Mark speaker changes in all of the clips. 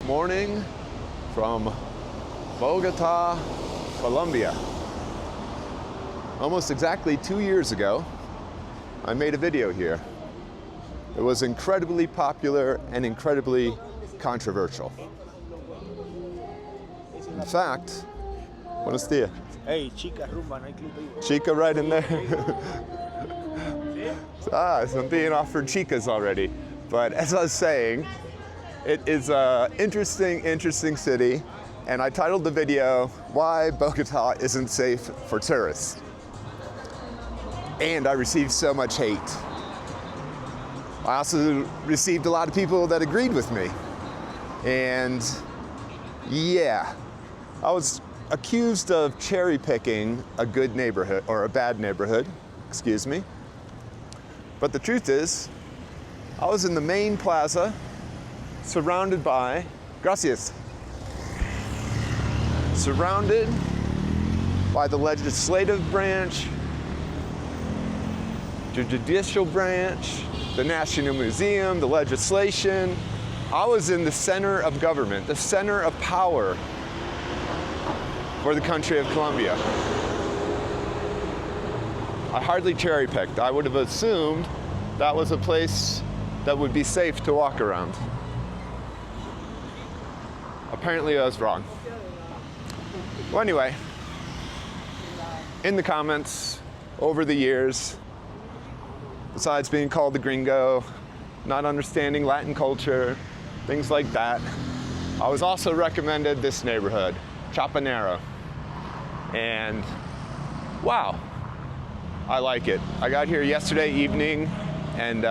Speaker 1: Morning from Bogotá, Colombia. Almost exactly 2 years ago, I made a video here. It was incredibly popular and incredibly controversial. In fact, buenos dias.
Speaker 2: Hey, chica rumba, no hay club vivo.
Speaker 1: Chica right in there. So I'm being offered chicas already. But as I was saying, it is an interesting city, and I titled the video, Why Bogotá Isn't Safe for Tourists. And I received so much hate. I also received a lot of people that agreed with me. And yeah, I was accused of cherry picking a good neighborhood, or a bad neighborhood, excuse me. But the truth is, I was in the main plaza, surrounded by, gracias, surrounded by the legislative branch, the judicial branch, the National Museum, the legislation. I was in the center of government, the center of power for the country of Colombia. I hardly cherry picked. I would have assumed that was a place that would be safe to walk around. Apparently I was wrong. Well, anyway, in the comments over the years, besides being called the gringo, not understanding Latin culture, things like that, I was also recommended this neighborhood, Chapinero. And wow, I like it. I got here yesterday evening, and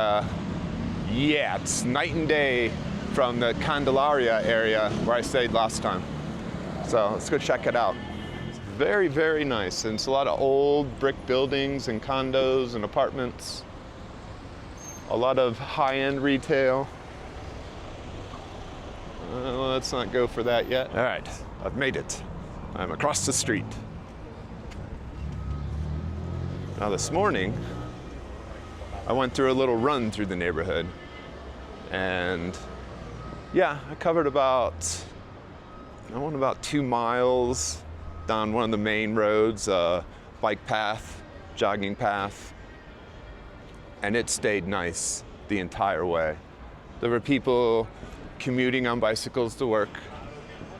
Speaker 1: yeah, it's night and day from the Candelaria area where I stayed last time. So let's go check it out. It's very, very nice. And it's a lot of old brick buildings and condos and apartments. A lot of high-end retail. Let's not go for that yet. All right, I've made it. I'm across the street. Now this morning, I went through a little run through the neighborhood, and yeah, I covered about 2 miles down one of the main roads, bike path, jogging path, and it stayed nice the entire way. There were people commuting on bicycles to work.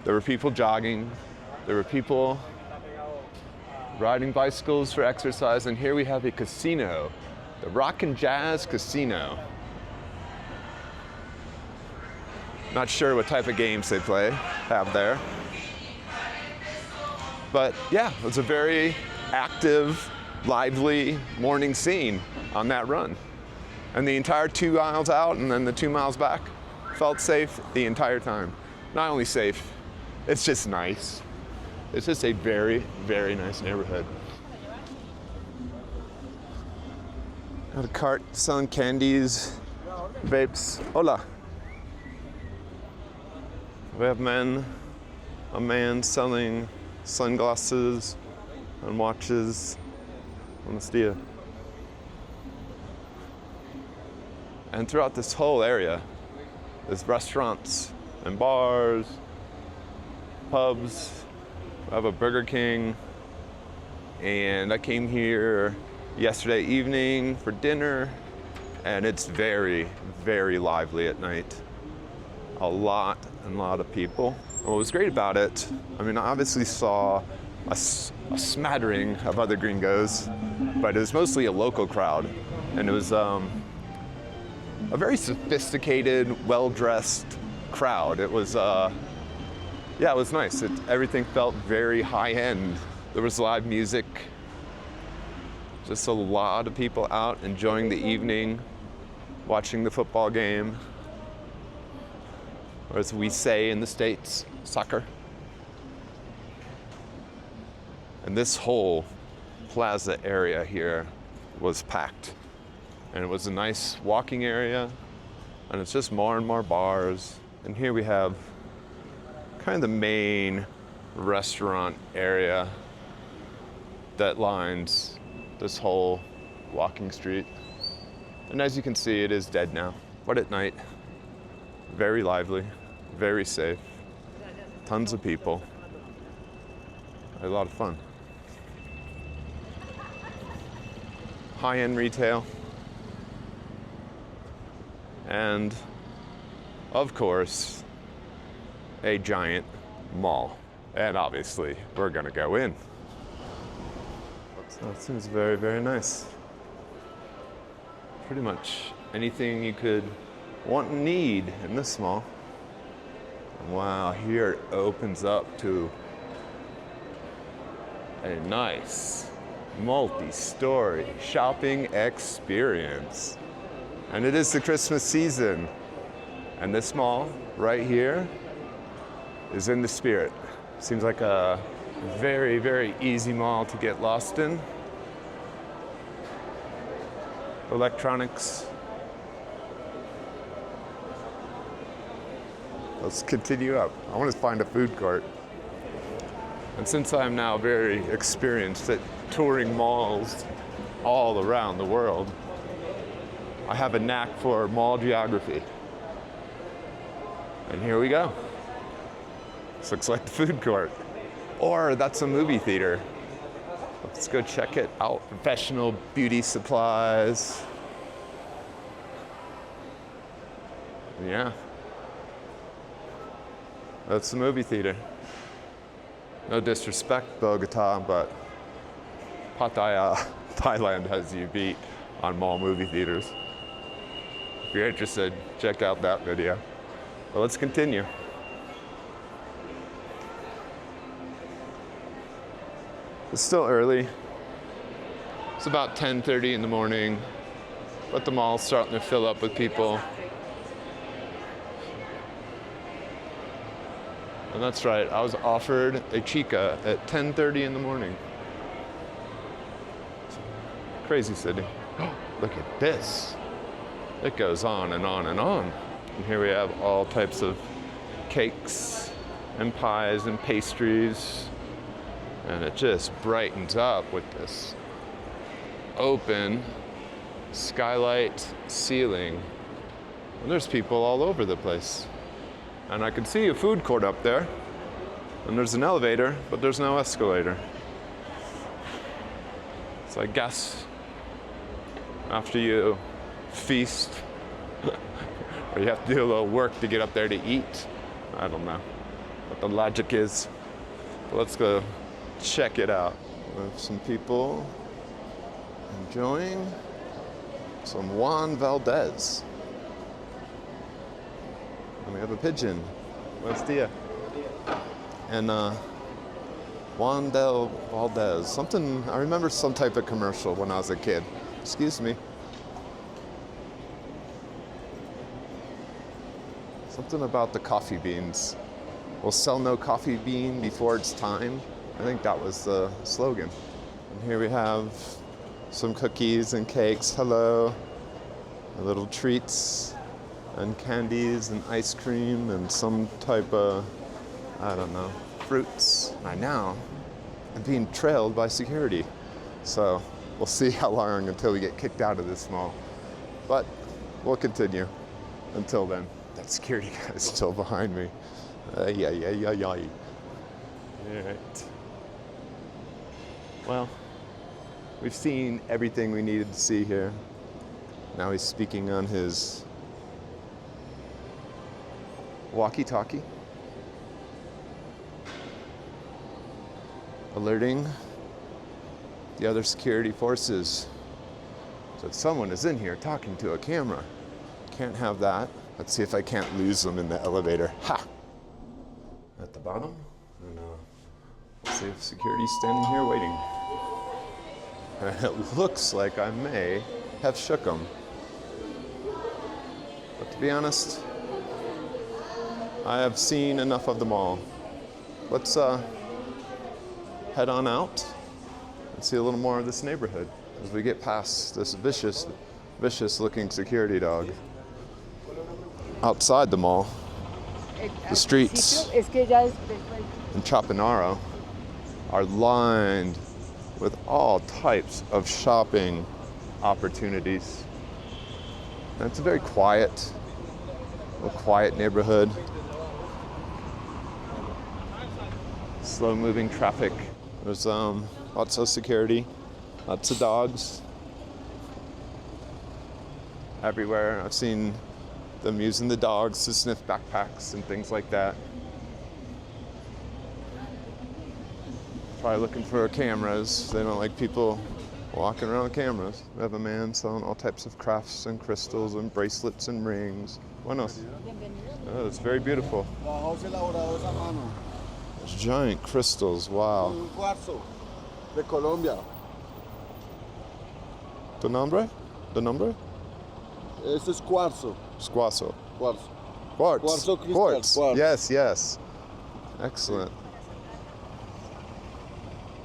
Speaker 1: There were people jogging. There were people riding bicycles for exercise, and here we have a casino, the Rock and Jazz Casino. Not sure what type of games they have there. But yeah, it was a very active, lively morning scene on that run. And the entire 2 miles out and then the 2 miles back, felt safe the entire time. Not only safe, it's just nice. It's just a very, very nice neighborhood. Got a cart selling candies, vapes. Hola. We have a man selling sunglasses and watches. Buenos dias. And throughout this whole area, there's restaurants and bars, pubs. I have a Burger King, and I came here yesterday evening for dinner, and it's very, very lively at night. A lot of people. And what was great about it, I mean, I obviously saw a smattering of other gringos, but it was mostly a local crowd, and it was a very sophisticated, well-dressed crowd. It was yeah, it was nice. Everything felt very high-end. There was live music. Just a lot of people out enjoying the evening, watching the football game. Or as we say in the States, soccer. And this whole plaza area here was packed. And it was a nice walking area. And it's just more and more bars. And here we have kind of the main restaurant area that lines this whole walking street. And as you can see, it is dead now. But at night, very lively, very safe. Tons of people. A lot of fun. High-end retail. And, of course, a giant mall. And obviously, we're gonna go in. So it seems very, very nice. Pretty much anything you could want and need in this mall. Wow, here it opens up to a nice multi-story shopping experience. And it is the Christmas season. And this mall right here is in the spirit. Seems like a very, very easy mall to get lost in. Electronics. Let's continue up. I want to find a food court. And since I'm now very experienced at touring malls all around the world, I have a knack for mall geography. And here we go. This looks like the food court. Or that's a movie theater. Let's go check it out. Professional beauty supplies. Yeah. That's the movie theater. No disrespect, Bogota, but Pattaya, Thailand has you beat on mall movie theaters. If you're interested, check out that video. But let's continue. It's still early. It's about 10:30 in the morning, but the mall's starting to fill up with people. And that's right, I was offered a chica at 10:30 in the morning. Crazy city. Oh, look at this. It goes on and on and on. And here we have all types of cakes and pies and pastries. And it just brightens up with this open skylight ceiling. And there's people all over the place. And I can see a food court up there. And there's an elevator, but there's no escalator. So I guess after you feast, or you have to do a little work to get up there to eat. I don't know what the logic is. But let's go check it out. We have some people enjoying some Juan Valdez. And we have a pigeon. Buenos dia. And Juan del Valdez. Something, I remember some type of commercial when I was a kid. Excuse me. Something about the coffee beans. We'll sell no coffee bean before it's time. I think that was the slogan. And here we have some cookies and cakes. Hello. Little treats and candies and ice cream and some type of, I don't know, fruits. I now am being trailed by security. So we'll see how long until we get kicked out of this mall. But we'll continue until then. That security guy is still behind me. Yeah. All right. Well, we've seen everything we needed to see here. Now he's speaking on his walkie-talkie, alerting the other security forces that someone is in here talking to a camera. Can't have that. Let's see if I can't lose them in the elevator. Ha! At the bottom. And let's see if security's standing here waiting. And it looks like I may have shook them. But to be honest, I have seen enough of them all. Let's head on out and see a little more of this neighborhood as we get past this vicious looking security dog. Outside the mall, the streets in Chapinero are lined with all types of shopping opportunities. And it's a very quiet neighborhood. Slow moving traffic. There's lots of security, lots of dogs everywhere. I've seen them using the dogs to sniff backpacks and things like that. Probably looking for cameras. They don't like people walking around with cameras. We have a man selling all types of crafts and crystals and bracelets and rings. What else? Oh, it's very beautiful. There's giant crystals, wow.
Speaker 2: Un cuarzo de Colombia.
Speaker 1: The nombre? The number?
Speaker 2: Este es cuarzo.
Speaker 1: Squasso.
Speaker 2: Cuarzo.
Speaker 1: Quartz.
Speaker 2: Cuarzo cristal.
Speaker 1: Quartz.
Speaker 2: Quartz.
Speaker 1: Yes, yes. Excellent.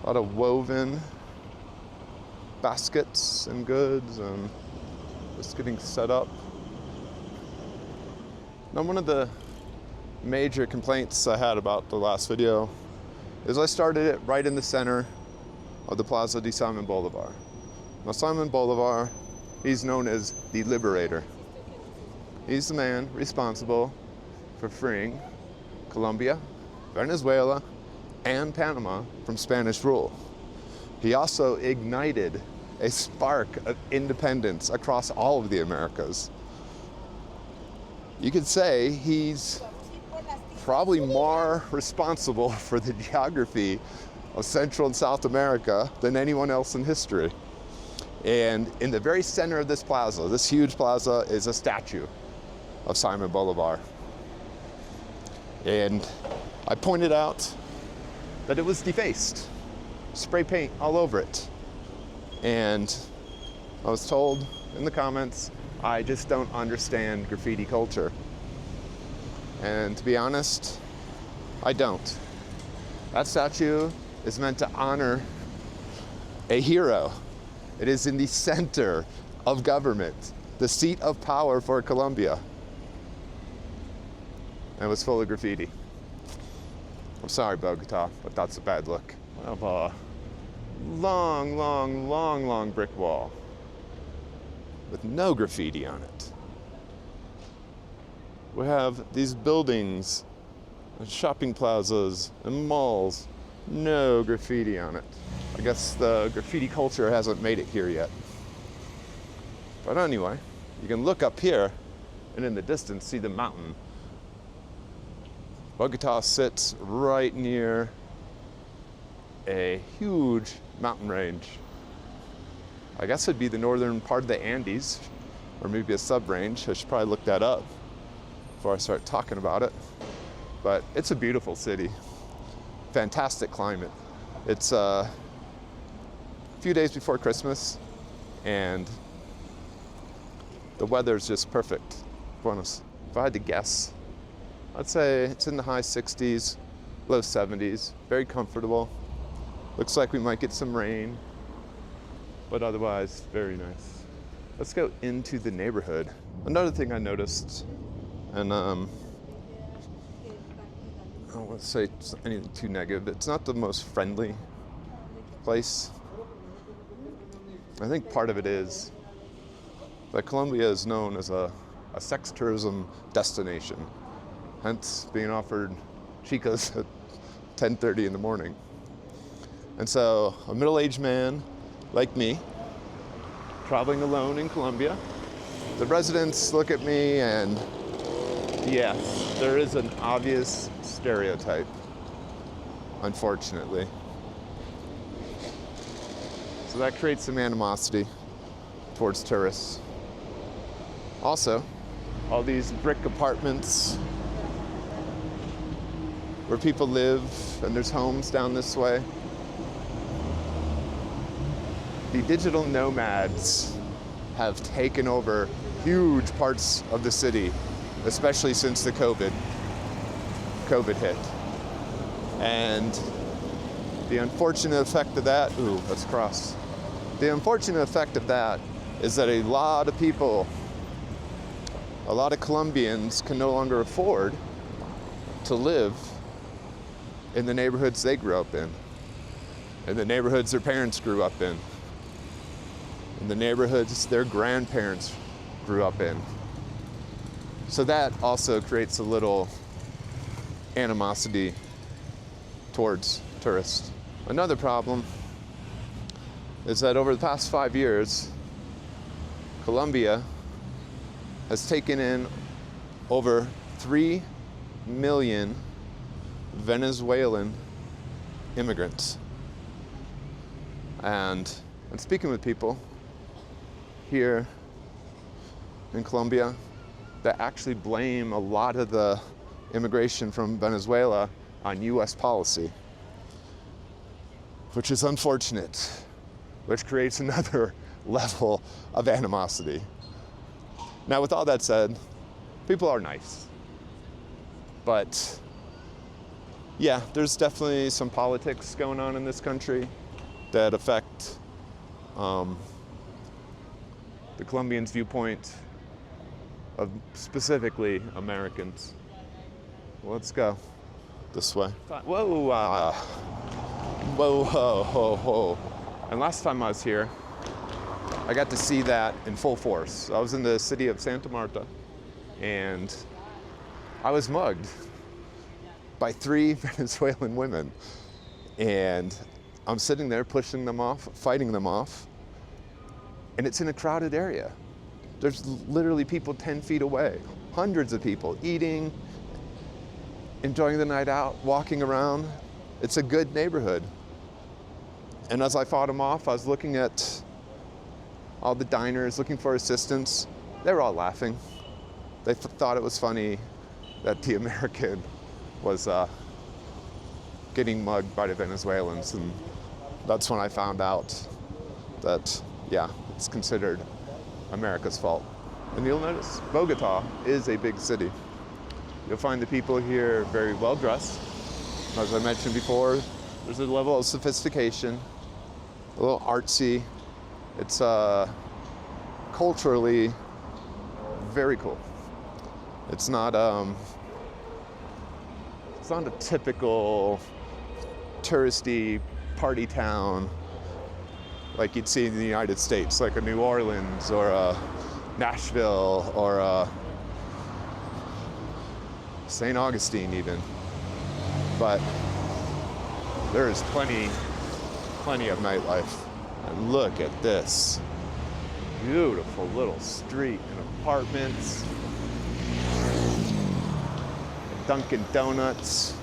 Speaker 1: A lot of woven baskets and goods and just getting set up. Now, one of the major complaints I had about the last video is I started it right in the center of the Plaza de Simon Bolivar. Now, Simon Bolivar, he's known as the Liberator. He's the man responsible for freeing Colombia, Venezuela, and Panama from Spanish rule. He also ignited a spark of independence across all of the Americas. You could say he's probably more responsible for the geography of Central and South America than anyone else in history. And in the very center of this plaza, this huge plaza, is a statue of Simon Bolivar. And I pointed out that it was defaced, spray paint all over it. And I was told in the comments, I just don't understand graffiti culture. And to be honest, I don't. That statue is meant to honor a hero. It is in the center of government, the seat of power for Colombia. And it was full of graffiti. I'm sorry, Bogotá, but that's a bad look. We have a long brick wall with no graffiti on it. We have these buildings, and shopping plazas, and malls, no graffiti on it. I guess the graffiti culture hasn't made it here yet. But anyway, you can look up here and in the distance see the mountain. Bogotá sits right near a huge mountain range. I guess it'd be the northern part of the Andes, or maybe a sub-range. I should probably look that up before I start talking about it. But it's a beautiful city. Fantastic climate. It's a few days before Christmas, and the weather's just perfect. If I had to guess, I'd say it's in the high 60s, low 70s, very comfortable. Looks like we might get some rain, but otherwise, very nice. Let's go into the neighborhood. Another thing I noticed, and I don't want to say anything too negative, it's not the most friendly place. I think part of it is that Colombia is known as a sex tourism destination, hence being offered chicas at 10:30 in the morning. And so a middle-aged man like me, traveling alone in Colombia, the residents look at me and yes, there is an obvious stereotype, unfortunately. So that creates some animosity towards tourists. Also, all these brick apartments where people live, and there's homes down this way. The digital nomads have taken over huge parts of the city, especially since the COVID hit. And the unfortunate effect of that, let's cross. The unfortunate effect of that is that a lot of people, a lot of Colombians can no longer afford to live in the neighborhoods they grew up in the neighborhoods their parents grew up in the neighborhoods their grandparents grew up in. So that also creates a little animosity towards tourists. Another problem is that over the past 5 years, Colombia has taken in over 3 million Venezuelan immigrants. And speaking with people here in Colombia that actually blame a lot of the immigration from Venezuela on US policy, which is unfortunate, which creates another level of animosity. Now, with all that said, people are nice. But yeah, there's definitely some politics going on in this country that affect the Colombians' viewpoint of specifically Americans. Well, let's go this way. Whoa, whoa, whoa, whoa, whoa. And last time I was here, I got to see that in full force. I was in the city of Santa Marta, and I was mugged by 3 Venezuelan women. And I'm sitting there pushing them off, fighting them off, and it's in a crowded area. There's literally people 10 feet away, hundreds of people eating, enjoying the night out, walking around. It's a good neighborhood. And as I fought them off, I was looking at all the diners looking for assistance. They were all laughing. They thought it was funny that the American was getting mugged by the Venezuelans. And that's when I found out that, yeah, it's considered America's fault. And you'll notice Bogotá is a big city. You'll find the people here very well dressed. As I mentioned before, there's a level of sophistication, a little artsy. It's culturally very cool. It's not a typical touristy party town like you'd see in the United States, like a New Orleans or a Nashville or a St. Augustine even. But there is plenty of nightlife. And look at this beautiful little street and apartments, Dunkin' Donuts,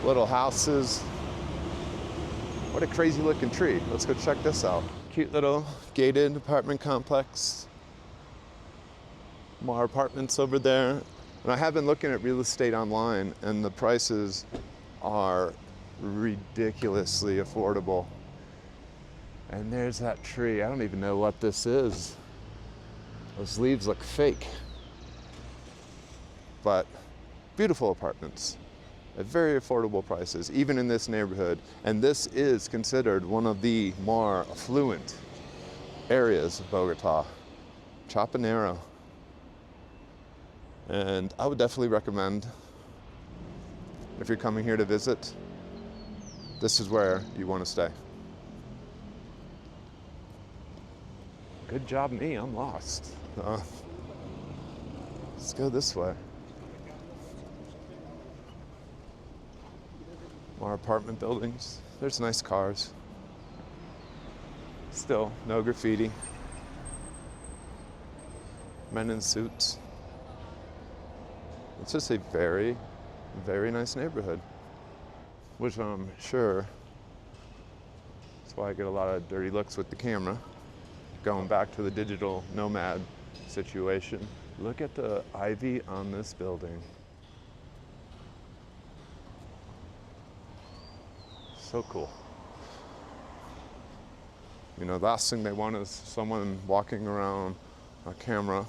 Speaker 1: little houses. What a crazy looking tree. Let's go check this out. Cute little gated apartment complex. More apartments over there. And I have been looking at real estate online, and the prices are ridiculously affordable. And there's that tree. I don't even know what this is. Those leaves look fake. But beautiful apartments at very affordable prices, even in this neighborhood. And this is considered one of the more affluent areas of Bogotá, Chapinero. And I would definitely recommend, if you're coming here to visit, this is where you want to stay. Good job me, I'm lost. Let's go this way. More apartment buildings. There's nice cars. Still, no graffiti. Men in suits. It's just a very, very nice neighborhood, which I'm sure that's why I get a lot of dirty looks with the camera. Going back to the digital nomad situation. Look at the ivy on this building. So cool. You know, the last thing they want is someone walking around a camera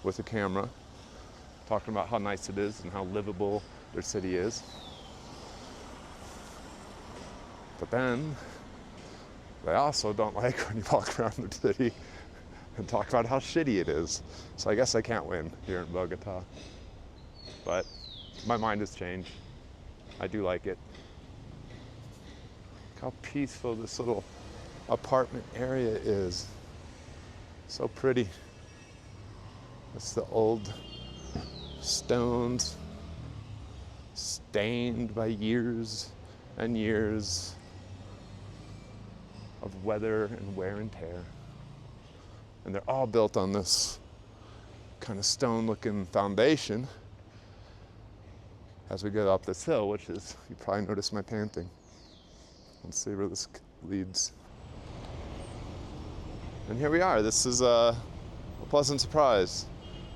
Speaker 1: with a camera, talking about how nice it is and how livable their city is. But then, they also don't like when you walk around the city and talk about how shitty it is. So I guess I can't win here in Bogotá. But my mind has changed. I do like it. Look how peaceful this little apartment area is. So pretty. It's the old stones, stained by years and years of weather and wear and tear. And they're all built on this kind of stone-looking foundation as we go up this hill, which is, you probably noticed my panting. Let's see where this leads. And here we are. This is a pleasant surprise.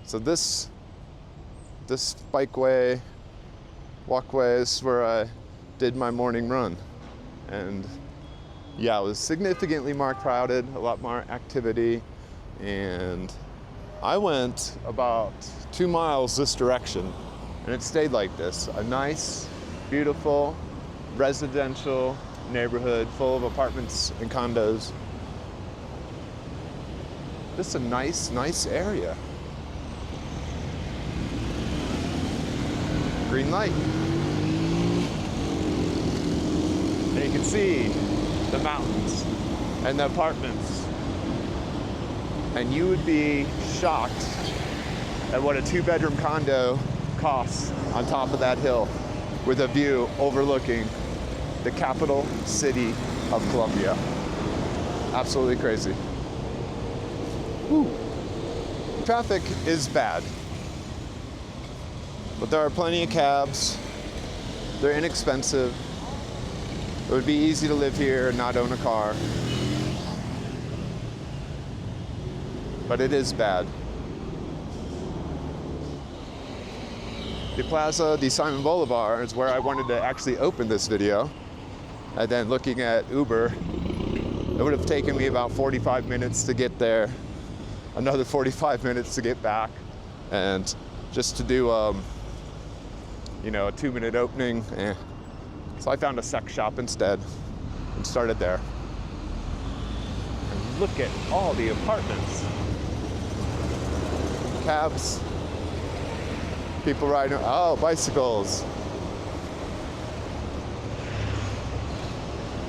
Speaker 1: So this bikeway, walkway is where I did my morning run. And yeah, it was significantly more crowded, a lot more activity. And I went about 2 miles this direction, and it stayed like this. A nice, beautiful, residential neighborhood full of apartments and condos. Just a nice area. Green light. And you can see the mountains and the apartments. And you would be shocked at what a 2-bedroom condo costs on top of that hill with a view overlooking the capital city of Colombia. Absolutely crazy. Whew. Traffic is bad, but there are plenty of cabs. They're inexpensive. It would be easy to live here and not own a car. But it is bad. The Plaza de Simon Bolivar is where I wanted to actually open this video. And then looking at Uber, it would have taken me about 45 minutes to get there, another 45 minutes to get back, and just to do a 2-minute opening. So I found a sex shop instead and started there. And look at all the apartments. Cabs, people riding, bicycles.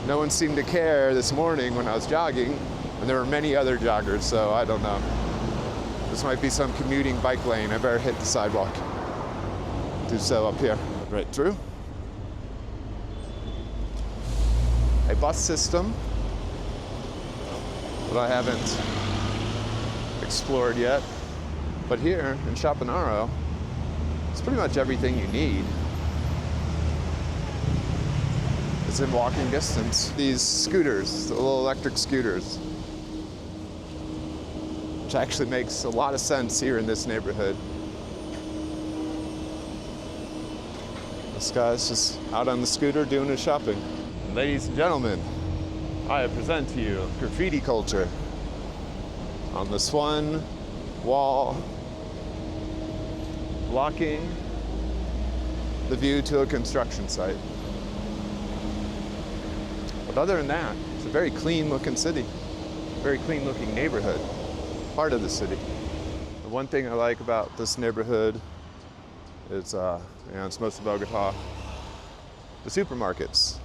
Speaker 1: No one seemed to care this morning when I was jogging, and there were many other joggers, so I don't know. This might be some commuting bike lane. I better hit the sidewalk. Do so up here. Right through. A bus system that I haven't explored yet. But here in Chapinero, it's pretty much everything you need. It's in walking distance. These scooters, the little electric scooters, which actually makes a lot of sense here in this neighborhood. This guy's just out on the scooter doing his shopping. Ladies and gentlemen, I present to you graffiti culture on this one wall blocking the view to a construction site. But other than that, it's a very clean looking city, very clean looking neighborhood, part of the city. The one thing I like about this neighborhood is, it's most of Bogotá, the supermarkets.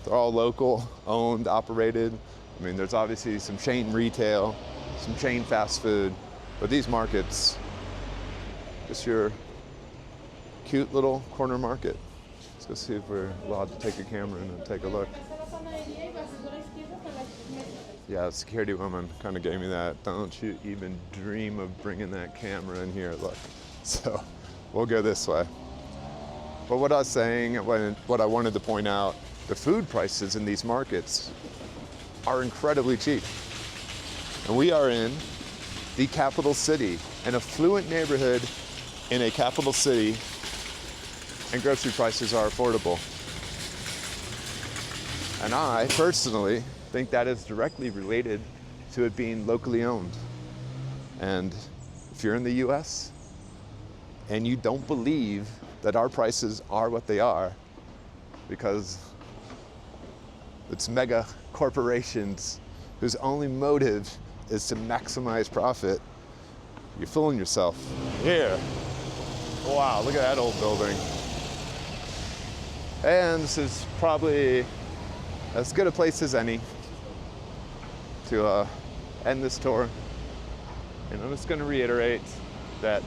Speaker 1: They're all local, owned, operated. I mean, there's obviously some chain retail, some chain fast food, but these markets, just your cute little corner market. Let's go see if we're allowed to take a camera in and take a look. Yeah, the security woman kind of gave me that. Don't you even dream of bringing that camera in here, look. So we'll go this way. But what I was saying, what I wanted to point out, the food prices in these markets are incredibly cheap. And we are in the capital city, an affluent neighborhood in a capital city, and grocery prices are affordable. And I personally think that is directly related to it being locally owned. And if you're in the US and you don't believe that our prices are what they are because it's mega corporations whose only motive is to maximize profit, you're fooling yourself. Here, wow, look at that old building. And this is probably as good a place as any to end this tour. And I'm just gonna reiterate that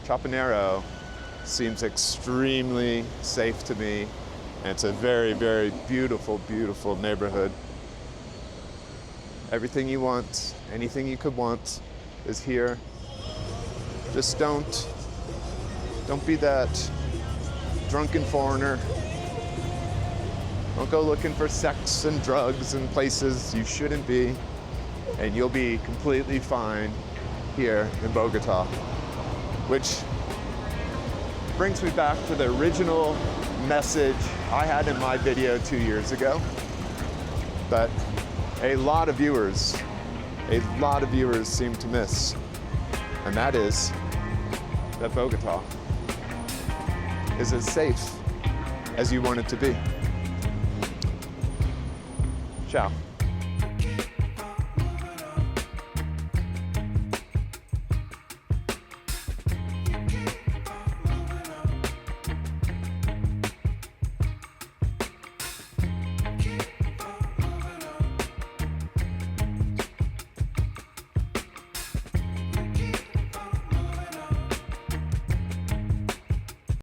Speaker 1: Chapinero seems extremely safe to me. And it's a very, very beautiful, beautiful neighborhood. Everything you want, anything you could want is here. Just don't be that drunken foreigner. Don't go looking for sex and drugs and places you shouldn't be, and you'll be completely fine here in Bogota. Which brings me back to the original message I had in my video 2 years ago, but a lot of viewers seem to miss, and that is that Bogota is as safe as you want it to be. Ciao.